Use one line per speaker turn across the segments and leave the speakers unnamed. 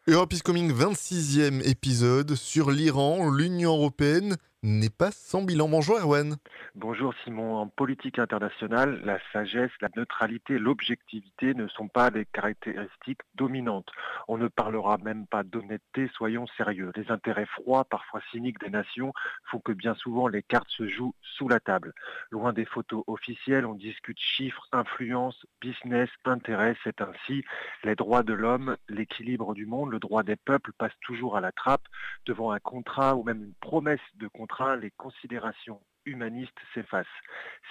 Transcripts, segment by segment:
Europe is Coming, 26e épisode sur l'Iran. L'Union européenne n'est pas sans bilan. Bonjour Erwan.
Bonjour Simon, en politique internationale, la sagesse, la neutralité, l'objectivité ne sont pas des caractéristiques dominantes. On ne parlera même pas d'honnêteté, soyons sérieux. Les intérêts froids, parfois cyniques des nations font que bien souvent les cartes se jouent sous la table. Loin des photos officielles, on discute chiffres, influence, business, intérêt. C'est ainsi les droits de l'homme, l'équilibre du monde, le droit des peuples passent toujours à la trappe. Devant un contrat ou même une promesse de contrat, les considérations humanistes s'effacent.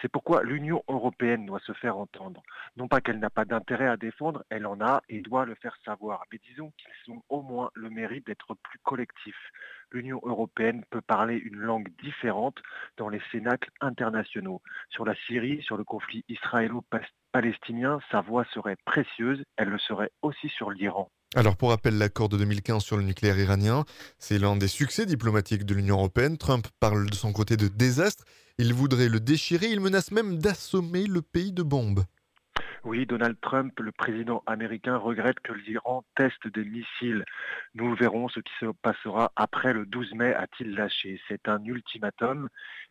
C'est pourquoi l'Union européenne doit se faire entendre. Non pas qu'elle n'a pas d'intérêt à défendre, elle en a et doit le faire savoir. Mais disons qu'ils ont au moins le mérite d'être plus collectifs. L'Union européenne peut parler une langue différente dans les cénacles internationaux. Sur la Syrie, sur le conflit israélo-palestinien, sa voix serait précieuse, elle le serait aussi sur l'Iran.
Alors pour rappel, l'accord de 2015 sur le nucléaire iranien, c'est l'un des succès diplomatiques de l'Union européenne. Trump parle de son côté de désastre. Il voudrait le déchirer. Il menace même d'assommer le pays de bombes.
Oui, Donald Trump, le président américain, regrette que l'Iran teste des missiles. Nous verrons ce qui se passera après le 12 mai, a-t-il lâché. C'est un ultimatum,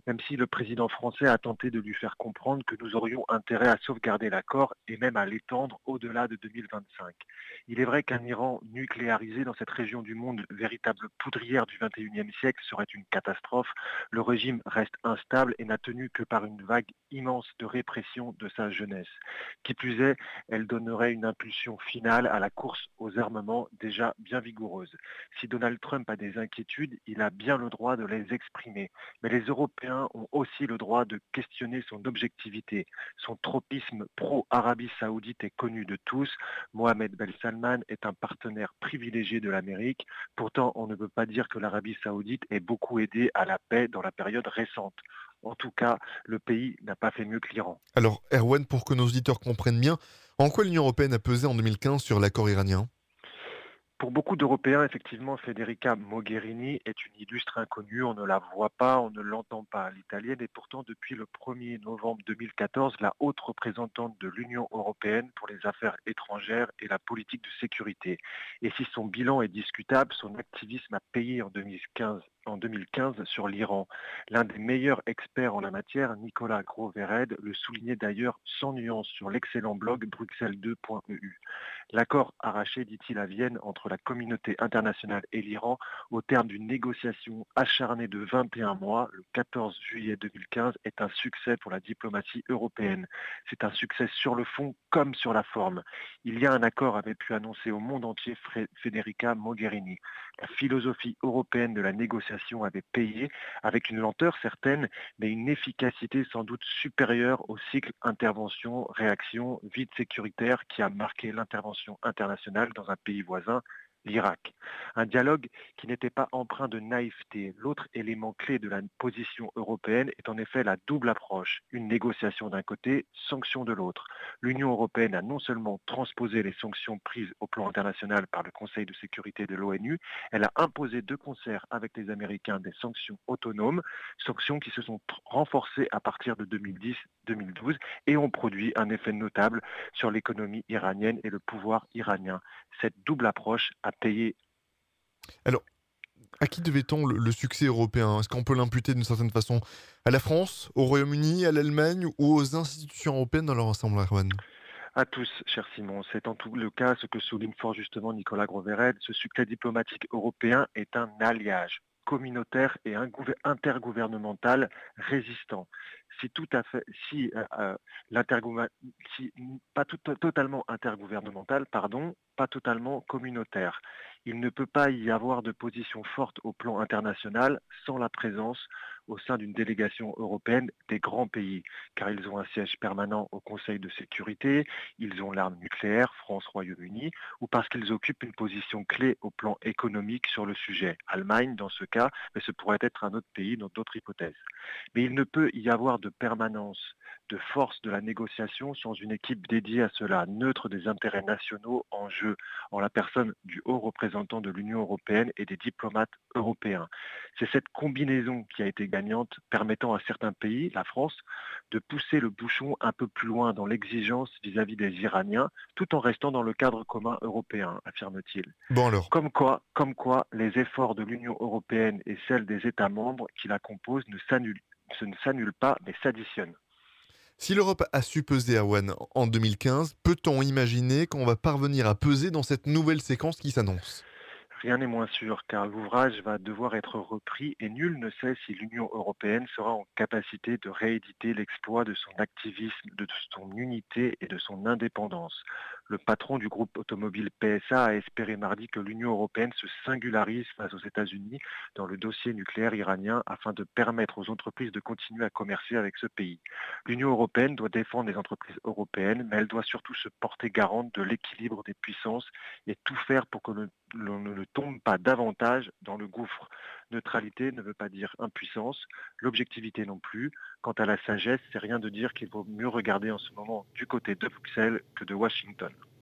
même si le président français a tenté de lui faire comprendre que nous aurions intérêt à sauvegarder l'accord et même à l'étendre au-delà de 2025. Il est vrai qu'un Iran nucléarisé dans cette région du monde, véritable poudrière du 21e siècle, serait une catastrophe. Le régime reste instable et n'a tenu que par une vague immense de répression de sa jeunesse. Qui plus est, elle donnerait une impulsion finale à la course aux armements déjà bien vigoureuse. Si Donald Trump a des inquiétudes, il a bien le droit de les exprimer. Mais les Européens ont aussi le droit de questionner son objectivité. Son tropisme pro-Arabie saoudite est connu de tous. Mohamed Ben Salman est un partenaire privilégié de l'Amérique. Pourtant, on ne peut pas dire que l'Arabie saoudite ait beaucoup aidé à la paix dans la période récente. En tout cas, le pays n'a pas fait mieux que l'Iran.
Alors Erwan, pour que nos auditeurs comprennent bien, en quoi l'Union européenne a pesé en 2015 sur l'accord iranien?
Pour beaucoup d'Européens, effectivement, Federica Mogherini est une illustre inconnue. On ne la voit pas, on ne l'entend pas. L'italienne est pourtant depuis le 1er novembre 2014 la haute représentante de l'Union européenne pour les affaires étrangères et la politique de sécurité. Et si son bilan est discutable, son activisme a payé en 2015 sur l'Iran. L'un des meilleurs experts en la matière, Nicolas Gros-Verred, le soulignait d'ailleurs sans nuance sur l'excellent blog bruxelles2.eu. L'accord arraché, dit-il, à Vienne entre la communauté internationale et l'Iran au terme d'une négociation acharnée de 21 mois, le 14 juillet 2015, est un succès pour la diplomatie européenne. C'est un succès sur le fond comme sur la forme. Il y a un accord, avait pu annoncer au monde entier Federica Mogherini. La philosophie européenne de la négociation avait payé, avec une lenteur certaine, mais une efficacité sans doute supérieure au cycle intervention-réaction vide sécuritaire qui a marqué l'intervention internationale dans un pays voisin, l'Irak. Un dialogue qui n'était pas empreint de naïveté. L'autre élément clé de la position européenne est en effet la double approche. Une négociation d'un côté, sanctions de l'autre. L'Union européenne a non seulement transposé les sanctions prises au plan international par le Conseil de sécurité de l'ONU, elle a imposé de concert avec les Américains des sanctions autonomes, sanctions qui se sont renforcées à partir de 2010-2012 et ont produit un effet notable sur l'économie iranienne et le pouvoir iranien. Cette double approche a payé.
Alors, à qui devait-on le succès européen? Est-ce qu'on peut l'imputer d'une certaine façon à la France, au Royaume-Uni, à l'Allemagne ou aux institutions européennes dans leur ensemble, Erwan?
À tous, cher Simon, c'est en tout le cas ce que souligne fort justement Nicolas Gros-Verred. Ce succès diplomatique européen est un alliage communautaire et intergouvernemental résistant. Si tout à fait, si, si pas totalement intergouvernemental, pardon, pas totalement communautaire. Il ne peut pas y avoir de position forte au plan international sans la présence au sein d'une délégation européenne des grands pays, car ils ont un siège permanent au Conseil de sécurité, ils ont l'arme nucléaire, France, Royaume-Uni, ou parce qu'ils occupent une position clé au plan économique sur le sujet. Allemagne, dans ce cas, mais ce pourrait être un autre pays dans d'autres hypothèses. Mais il ne peut y avoir de permanence, de force de la négociation sans une équipe dédiée à cela, neutre des intérêts nationaux en jeu, en la personne du haut représentant de l'Union européenne et des diplomates européens. C'est cette combinaison qui a été gagnante, permettant à certains pays, la France, de pousser le bouchon un peu plus loin dans l'exigence vis-à-vis des Iraniens, tout en restant dans le cadre commun européen, affirme-t-il.
Bon alors,
Comme quoi, les efforts de l'Union européenne et celles des États membres qui la composent ne s'annulent pas, mais s'additionnent.
si l'Europe a su peser à One en 2015, peut-on imaginer qu'on va parvenir à peser dans cette nouvelle séquence qui s'annonce?
Rien n'est moins sûr, car l'ouvrage va devoir être repris et nul ne sait si l'Union européenne sera en capacité de rééditer l'exploit de son activisme, de son unité et de son indépendance. Le patron du groupe automobile PSA a espéré mardi que l'Union européenne se singularise face aux États-Unis dans le dossier nucléaire iranien afin de permettre aux entreprises de continuer à commercer avec ce pays. L'Union européenne doit défendre les entreprises européennes, mais elle doit surtout se porter garante de l'équilibre des puissances et tout faire pour que l'on ne tombe pas davantage dans le gouffre. Neutralité ne veut pas dire impuissance, l'objectivité non plus. Quant à la sagesse, c'est rien de dire qu'il vaut mieux regarder en ce moment du côté de Bruxelles que de Washington.